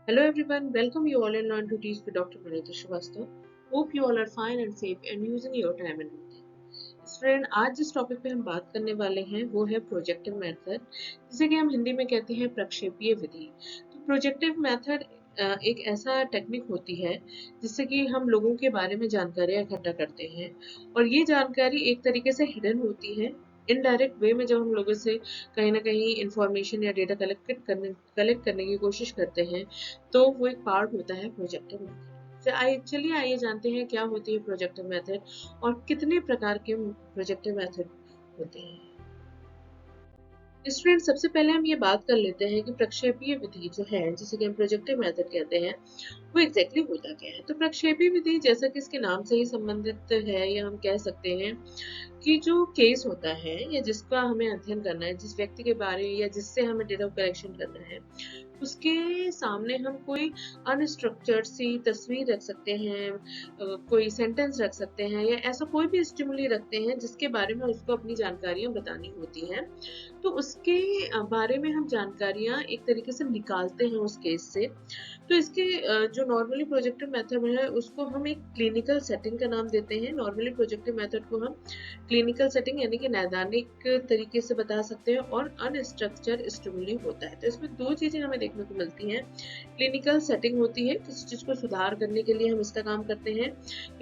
Hello everyone, welcome you all and learn to teach with Dr. Pranita Shrivastava. Hope you all are fine and safe and using your time and routine. Student आज जिस topic पे हम बात करने वाले हैं वो है प्रोजेक्टिव मेथड, जिसे कि हम हिंदी में कहते हैं प्रक्षेपीय विधि। तो प्रोजेक्टिव मेथड एक ऐसा टेक्निक होती है जिससे कि हम लोगों के बारे में जानकारियां इकट्ठा करते हैं और ये जानकारी एक तरीके से हिडन होती है। इनडायरेक्ट वे में जब हम लोगों से कहीं ना कहीं इंफॉर्मेशन या डेटा कलेक्ट करने की कोशिश करते हैं तो वो एक पार्ट होता है प्रोजेक्टिव मेथड। चलिए आइए जानते हैं क्या होती है प्रोजेक्टिव मेथड और कितने प्रकार के प्रोजेक्टिव मेथड होते हैं। स्टूडेंट सबसे पहले हम ये बात कर लेते हैं कि प्रक्षेपीय विधि जो है जिसे कि हम प्रोजेक्टिव मेथड कहते हैं वो एग्जैक्टली होता क्या है। तो प्रक्षेपीय विधि जैसा कि इसके नाम से ही संबंधित है या हम कह सकते हैं कि जो केस होता है या जिसका हमें अध्ययन करना है, जिस व्यक्ति के बारे या जिससे हमें डेटा कलेक्शन करना है, उसके सामने हम कोई अनस्ट्रक्चर्ड सी तस्वीर रख सकते हैं, कोई सेंटेंस रख सकते हैं या ऐसा कोई भी स्टिमुली रखते हैं जिसके बारे में उसको अपनी जानकारियां बतानी होती हैं। तो उसके बारे में हम जानकारियां एक तरीके से निकालते हैं उस केस से। तो इसके जो नॉर्मली प्रोजेक्टिव मेथड है उसको हम एक क्लिनिकल सेटिंग का नाम देते हैं। नॉर्मली प्रोजेक्टिव मेथड को हम क्लिनिकल सेटिंग यानी कि नैदानिक तरीके से बता सकते हैं और अनस्ट्रक्चर्ड स्टिमुली होता है। तो इसमें दो चीजें हमें देखने को मिलती हैं। क्लिनिकल सेटिंग होती है, किसी चीज को सुधार करने के लिए हम इसका काम करते हैं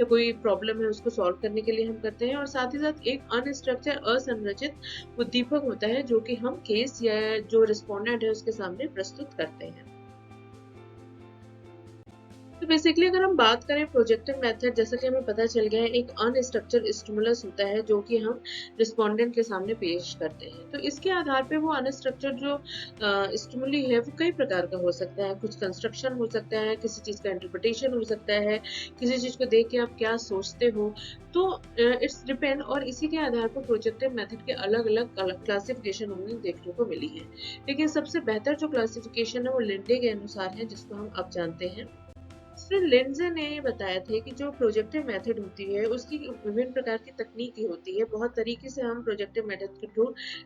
या कोई प्रॉब्लम है उसको सॉल्व करने के लिए हम करते हैं, और साथ ही साथ एक अनस्ट्रक्चर्ड असंरचित उद्दीपक होता है जो कि हम केस या जो रिस्पोंडेंट है उसके सामने प्रस्तुत करते हैं। तो बेसिकली अगर हम बात करें प्रोजेक्टिव मेथड, जैसा कि हमें पता चल गया है एक अनस्ट्रक्चर्ड स्टिमुलस होता है जो कि हम रिस्पोंडेंट के सामने पेश करते हैं। तो इसके आधार पे वो अनस्ट्रक्चर्ड जो स्टिमुली है वो कई प्रकार का हो सकता है। कुछ कंस्ट्रक्शन हो सकता है, किसी चीज का इंटरप्रिटेशन हो सकता है, किसी चीज को देख के आप क्या सोचते हो। तो इट्स डिपेंड, और इसी के आधार पर प्रोजेक्टिव मेथड के अलग अलग क्लासिफिकेशन हमें देखने को मिली है। लेकिन सबसे बेहतर जो क्लासिफिकेशन है वो लिंडे के अनुसार है, जिसको हम अब जानते हैं। लिंडसे ने ये बताया था कि जो प्रोजेक्टिव मेथड होती है उसकी विभिन्न प्रकार की तकनीकी होती है। बहुत तरीके से हम प्रोजेक्टिव मेथड के थ्रू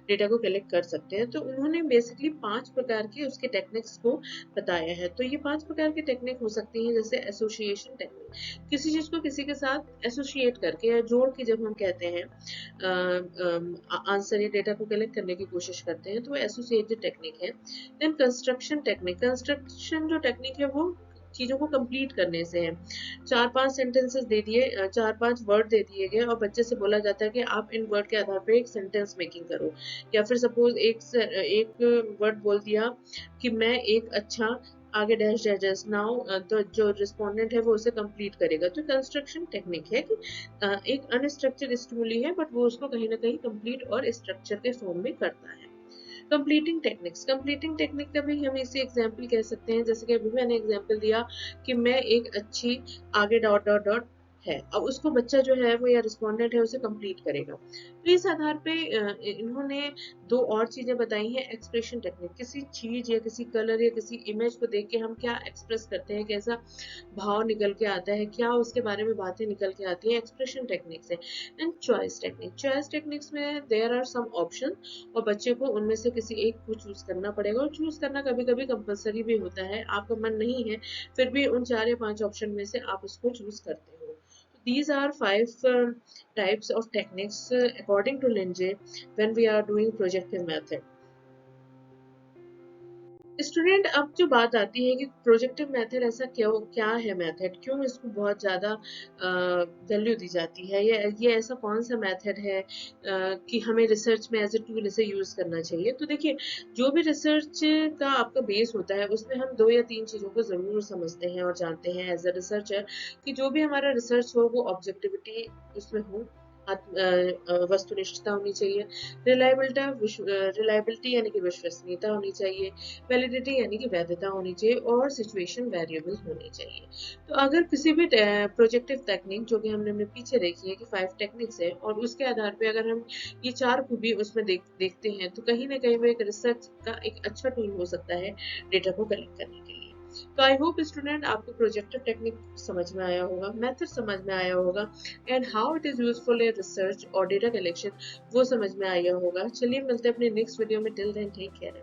डेटा को कलेक्ट कर सकते हैं। तो उन्होंने बेसिकली 5 प्रकार के उसके टेक्निक्स को बताया है। तो ये 5 प्रकार की टेक्निक हो सकती है, जैसे एसोसिएशन टेक्निक, किसी चीज को किसी के साथ एसोसिएट करके या जोड़ के जब हम कहते हैं आंसर या डेटा को कलेक्ट करने की कोशिश करते हैं तो एसोसिएटेड टेक्निक है। देन कंस्ट्रक्शन टेक्निक, कंस्ट्रक्शन जो टेक्निक है वो चीजों को कंप्लीट करने से है। 4-5 सेंटेंसेस दे दिए, 4-5 वर्ड दे दिए गए और बच्चे से बोला जाता है कि आप इन वर्ड के आधार पर एक सेंटेंस मेकिंग करो। या फिर सपोज एक वर्ड बोल दिया कि मैं एक अच्छा आगे डैश डैश डैश नाउ, तो जो रिस्पोंडेंट है वो उसे कंप्लीट करेगा। तो कंस्ट्रक्शन टेक्निक है कि एक अनस्ट्रक्चर्ड स्टिमुली है बट वो उसको कहीं ना कहीं कंप्लीट और स्ट्रक्चर के फॉर्म में करता है। कंप्लीटिंग टेक्निक्स, कंप्लीटिंग टेक्निक का भी हम इसी एग्जाम्पल कह सकते हैं, जैसे कि अभी मैंने एग्जाम्पल दिया कि मैं एक अच्छी आगे डॉट डॉट डॉट है। अब उसको बच्चा जो है वो या रिस्पोंडेंट है उसे कंप्लीट करेगा। तो इस आधार पे इन्होंने 2 और चीजें बताई हैं। एक्सप्रेशन टेक्निक, किसी चीज या किसी कलर या किसी इमेज को देख के हम क्या एक्सप्रेस करते हैं, कैसा भाव निकल के आता है, क्या उसके बारे में बातें निकल के आती है, एक्सप्रेशन टेक्निक्स है। And choice technique, choice techniques में देयर आर सम ऑप्शन और बच्चे को उनमें से किसी एक को चूज करना पड़ेगा, और चूज करना कभी कभी कंपलसरी भी होता है। आपका मन नहीं है फिर भी उन 4 या 5 ऑप्शन में से आप उसको चूज करते हो। These are 5 types of techniques according to Lindsay when we are doing projective method. Student अब जो बात आती है कि प्रोजेक्टिव मेथड ऐसा क्या है मेथड, क्यों इसको बहुत ज्यादा वैल्यू दी जाती है, ये ऐसा कौन सा मेथड है कि हमें रिसर्च में एज ए टूल इसे यूज करना चाहिए। तो देखिए, जो भी रिसर्च का आपका बेस होता है उसमें हम 2 या 3 चीजों को जरूर समझते हैं और जानते हैं एज ए रिसर्चर कि जो भी हमारा रिसर्च हो वो ऑब्जेक्टिविटी उसमें हो, वस्तुनिष्ठता होनी चाहिए, रिलायबिलिटी यानी कि विश्वसनीयता होनी चाहिए, वैलिडिटी यानी कि वैधता होनी चाहिए, और सिचुएशन वेरिएबल होनी चाहिए। तो अगर किसी भी प्रोजेक्टिव टेक्निक जो कि हमने पीछे देखी है कि 5 टेक्निक्स है और उसके आधार पे अगर हम ये 4 खूबी उसमें देखते हैं तो कहीं ना कहीं वो एक रिसर्च का एक अच्छा टूल हो सकता है डेटा को कलेक्ट करने के लिए। तो आई होप स्टूडेंट आपको प्रोजेक्टिव टेक्निक समझ में आया होगा, मेथड समझ में आया होगा, and how it is useful in research और डेटा कलेक्शन वो समझ में आया होगा। चलिए मिलते हैं अपने नेक्स्ट वीडियो में। Till then take care.